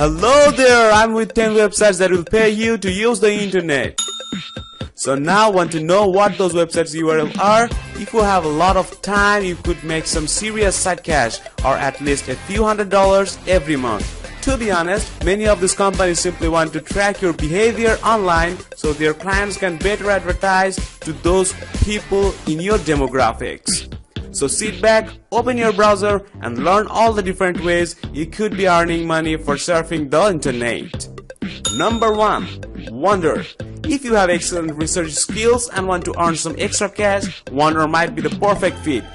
Hello there, I'm with 10 websites that will pay you to use the internet. So now want to know what those websites URL are? If you have a lot of time, you could make some serious side cash or at least a few $100s every month. To be honest, many of these companies simply want to track your behavior online so their clients can better advertise to those people in your demographics. So sit back, open your browser and learn all the different ways you could be earning money for surfing the internet. Number 1. Wonder. If you have excellent research skills and want to earn some extra cash, Wonder might be the perfect fit.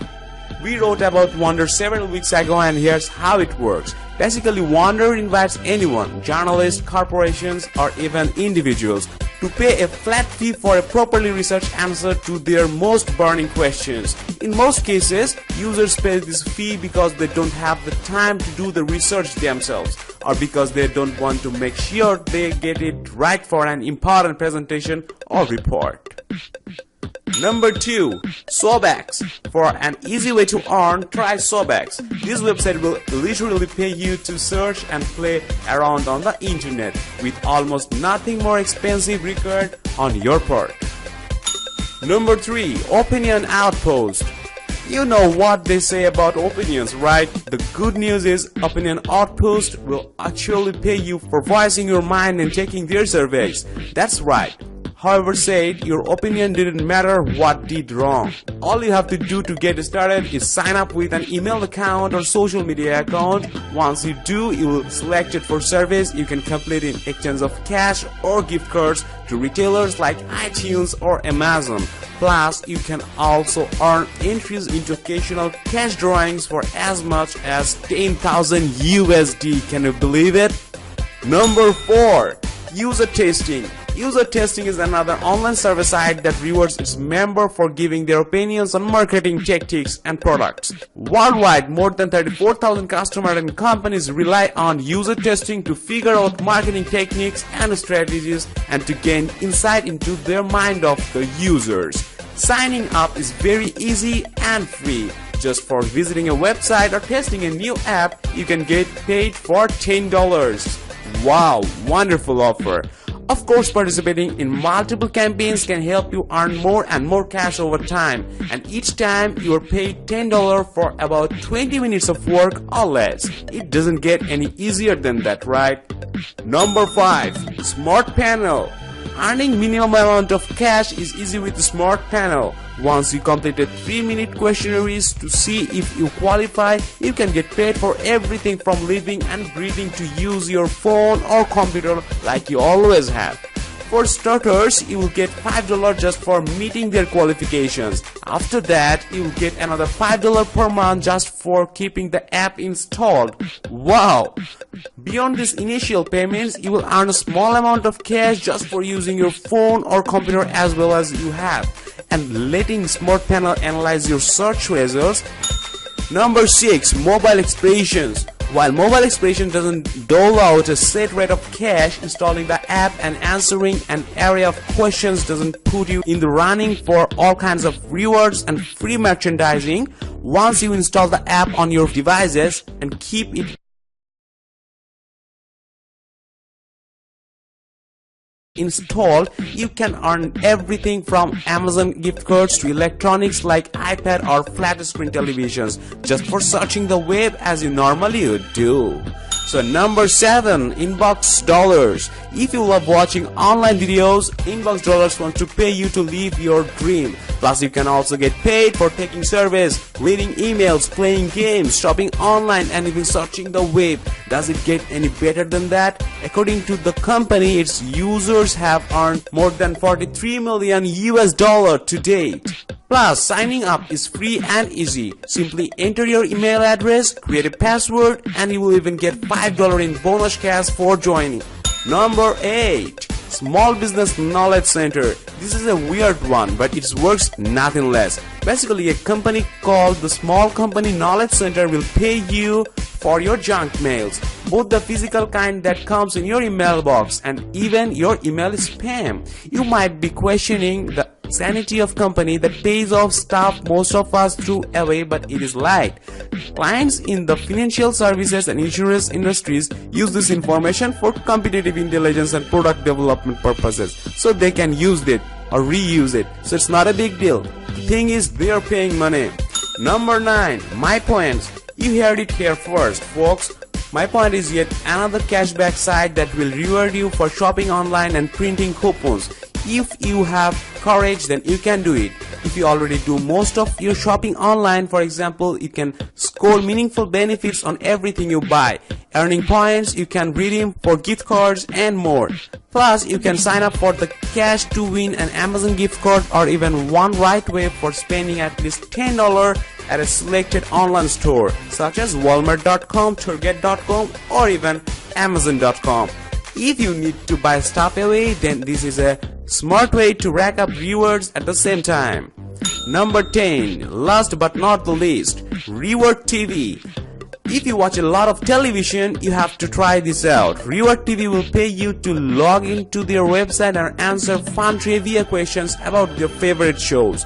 We wrote about Wonder several weeks ago and here's how it works. Basically, Wonder invites anyone, journalists, corporations or even individuals, to pay a flat fee for a properly researched answer to their most burning questions. In most cases, users pay this fee because they don't have the time to do the research themselves or because they don't want to make sure they get it right for an important presentation or report. Number 2. Sobex. For an easy way to earn, try Sobex. This website will literally pay you to search and play around on the internet with almost nothing more expensive required on your part. Number 3. Opinion Outpost. You know what they say about opinions, right? The good news is Opinion Outpost will actually pay you for voicing your mind and taking their surveys. That's right. However said, your opinion didn't matter what did wrong. All you have to do to get started is sign up with an email account or social media account. Once you do, you will select it for surveys you can complete in exchange of cash or gift cards to retailers like iTunes or Amazon. Plus, you can also earn entries into occasional cash drawings for as much as 10,000 USD. Can you believe it? Number 4. User Testing. User Testing is another online service site that rewards its members for giving their opinions on marketing tactics and products. Worldwide, more than 34,000 customers and companies rely on user testing to figure out marketing techniques and strategies and to gain insight into their mind of the users. Signing up is very easy and free. Just for visiting a website or testing a new app, you can get paid for $10. Wow, wonderful offer. Of course, participating in multiple campaigns can help you earn more and more cash over time, and each time you are paid $10 for about 20 minutes of work or less. It doesn't get any easier than that, right? Number 5. Smart Panel. Earning minimum amount of cash is easy with the Smart Panel. Once you completed 3-minute questionnaires to see if you qualify, you can get paid for everything from living and breathing to use your phone or computer like you always have. For starters, you will get $5 just for meeting their qualifications. After that, you will get another $5 per month just for keeping the app installed. Wow! Beyond these initial payments, you will earn a small amount of cash just for using your phone or computer as well as you have, and letting Smart Panel analyze your search results. Number 6. Mobile Expressions. While Mobile Expression doesn't dole out a set rate of cash, installing the app and answering an array of questions doesn't put you in the running for all kinds of rewards and free merchandising. Once you install the app on your devices and keep it installed, you can earn everything from Amazon gift cards to electronics like iPad or flat screen televisions just for searching the web as you normally would do. So number 7. Inbox Dollars. If you love watching online videos, Inbox Dollars wants to pay you to live your dream. Plus, you can also get paid for taking surveys, reading emails, playing games, shopping online, and even searching the web. Does it get any better than that? According to the company, its users have earned more than 43 million US dollars to date. Plus, signing up is free and easy. Simply enter your email address, create a password, and you will even get $5 in bonus cash for joining. Number 8. Small Business Knowledge Center. This is a weird one, but it works nothing less. Basically, a company called the Small Company Knowledge Center will pay you for your junk mails, both the physical kind that comes in your email box and even your email spam. You might be questioning the sanity of company that pays off staff most of us threw away, but it is light. Clients in the financial services and insurance industries use this information for competitive intelligence and product development purposes, so they can use it or reuse it. So it's not a big deal. The thing is, they are paying money. Number 9, MyPoints. You heard it here first, folks. MyPoint is yet another cashback site that will reward you for shopping online and printing coupons. If you have courage, then you can do it. If you already do most of your shopping online, for example, you can score meaningful benefits on everything you buy. Earning points, you can redeem for gift cards and more. Plus, you can sign up for the cash to win an Amazon gift card or even one right way for spending at least $10 at a selected online store such as Walmart.com, Target.com or even Amazon.com. If you need to buy stuff away, then this is a smart way to rack up rewards at the same time. Number 10, last but not the least, Reward TV. If you watch a lot of television, you have to try this out. Reward TV will pay you to log into their website and answer fun trivia questions about your favorite shows.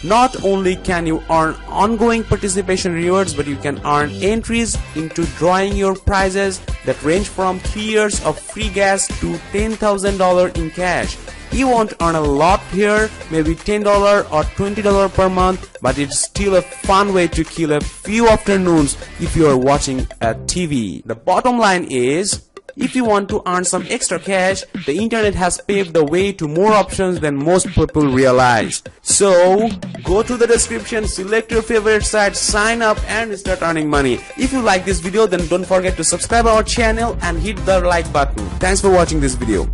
Not only can you earn ongoing participation rewards, but you can earn entries into drawing your prizes that range from 3 years of free gas to $10,000 in cash. You won't earn a lot here, maybe $10 or $20 per month, but it's still a fun way to kill a few afternoons if you are watching a TV. The bottom line is, if you want to earn some extra cash, the internet has paved the way to more options than most people realize. So, go to the description, select your favorite site, sign up and start earning money. If you like this video, then don't forget to subscribe our channel and hit the like button. Thanks for watching this video.